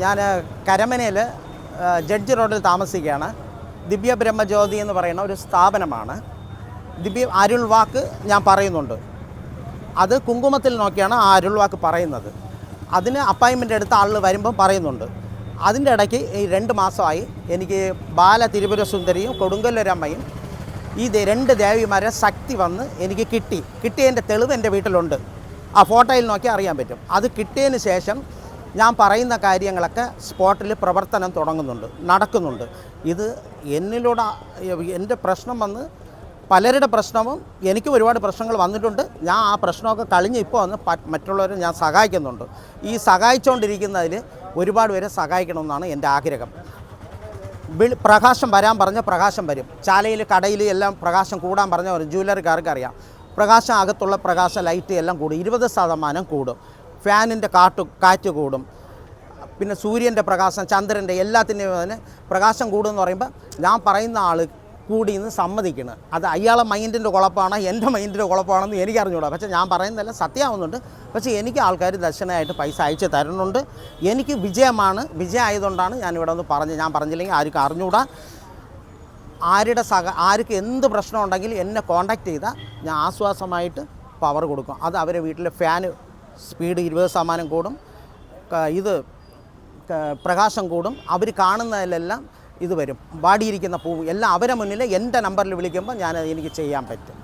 ഞാൻ കരമനയിൽ ജഡ്ജി റോഡിൽ താമസിക്കുകയാണ്. ദിവ്യ ബ്രഹ്മജ്യോതി എന്ന് പറയുന്ന ഒരു സ്ഥാപനമാണ്. അരുൾ വാക്ക് ഞാൻ പറയുന്നുണ്ട്. അത് കുങ്കുമത്തിൽ നോക്കിയാണ് ആ അരുൾ വാക്ക് പറയുന്നത്. അതിന് അപ്പോയിൻമെൻ്റ് എടുത്ത ആൾ വരുമ്പം പറയുന്നുണ്ട്. അതിൻ്റെ ഇടയ്ക്ക് ഈ 2 മാസമായി എനിക്ക് ബാല തിരുപുര സുന്ദരിയും കൊടുങ്കല്ലൊരമ്മയും ഈ 2 ദേവിമാരെ ശക്തി വന്ന് എനിക്ക് കിട്ടിയതിൻ്റെ തെളിവ് എൻ്റെ വീട്ടിലുണ്ട്. ആ ഫോട്ടോയിൽ നോക്കി അറിയാൻ പറ്റും. അത് കിട്ടിയതിന് ശേഷം ഞാൻ പറയുന്ന കാര്യങ്ങളൊക്കെ സ്പോട്ടിൽ പ്രവർത്തനം നടക്കുന്നുണ്ട്. ഇത് എന്നിലൂടെ എൻ്റെ പ്രശ്നം വന്ന് പലരുടെ പ്രശ്നവും എനിക്കും ഒരുപാട് പ്രശ്നങ്ങൾ വന്നിട്ടുണ്ട്. ഞാൻ ആ പ്രശ്നമൊക്കെ കഴിഞ്ഞ് ഇപ്പോൾ വന്ന് മറ്റുള്ളവരെ ഞാൻ സഹായിക്കുന്നുണ്ട്. ഈ സഹായിച്ചുകൊണ്ടിരിക്കുന്നതിൽ ഒരുപാട് പേരെ സഹായിക്കണമെന്നാണ് എൻ്റെ ആഗ്രഹം. പ്രകാശം വരാൻ പറഞ്ഞ പ്രകാശം വരും. ചാലയിൽ കടയിൽ എല്ലാം പ്രകാശം കൂടാൻ പറഞ്ഞ ഒരു ജ്വല്ലറിക്കാർക്ക് അറിയാം. പ്രകാശം അകത്തുള്ള പ്രകാശം ലൈറ്റ് എല്ലാം കൂടും, 20% കൂടും. ഫാനിൻ്റെ കാറ്റ് കൂടും. പിന്നെ സൂര്യൻ്റെ പ്രകാശം, ചന്ദ്രൻ്റെ എല്ലാത്തിൻ്റെയും അതിന് പ്രകാശം കൂടുമെന്ന് പറയുമ്പോൾ ഞാൻ പറയുന്ന ആൾ കൂടി ഇന്ന് സമ്മതിക്കണം. അത് അയാളെ മൈൻഡിൻ്റെ കുഴപ്പമാണോ എൻ്റെ മൈൻഡിൻ്റെ കുഴപ്പമാണെന്ന് എനിക്ക് അറിഞ്ഞുകൂടാ. പക്ഷേ ഞാൻ പറയുന്നതെല്ലാം സത്യമാവുന്നുണ്ട്. പക്ഷേ എനിക്ക് ആൾക്കാർ ദർശനമായിട്ട് പൈസ അയച്ച് തരുന്നുണ്ട്. എനിക്ക് വിജയം ആയതുകൊണ്ടാണ് ഞാനിവിടെ ഒന്ന് ഞാൻ പറഞ്ഞില്ലെങ്കിൽ ആർക്കും അറിഞ്ഞുകൂടാ. ആർക്ക് എന്ത് പ്രശ്നം ഉണ്ടെങ്കിൽ എന്നെ കോൺടാക്റ്റ് ചെയ്താൽ ഞാൻ ആശ്വാസമായിട്ട് പവർ കൊടുക്കും. അത് അവരെ വീട്ടിലെ ഫാന് സ്പീഡ് 20% കൂടും, പ്രകാശം കൂടും. അവർ കാണുന്നതിലെല്ലാം ഇത് വരും. വാടിയിരിക്കുന്ന പൂവ് എല്ലാം അവരെ മുന്നിൽ എൻ്റെ നമ്പറിൽ വിളിക്കുമ്പോൾ എനിക്ക് ചെയ്യാൻ പറ്റും.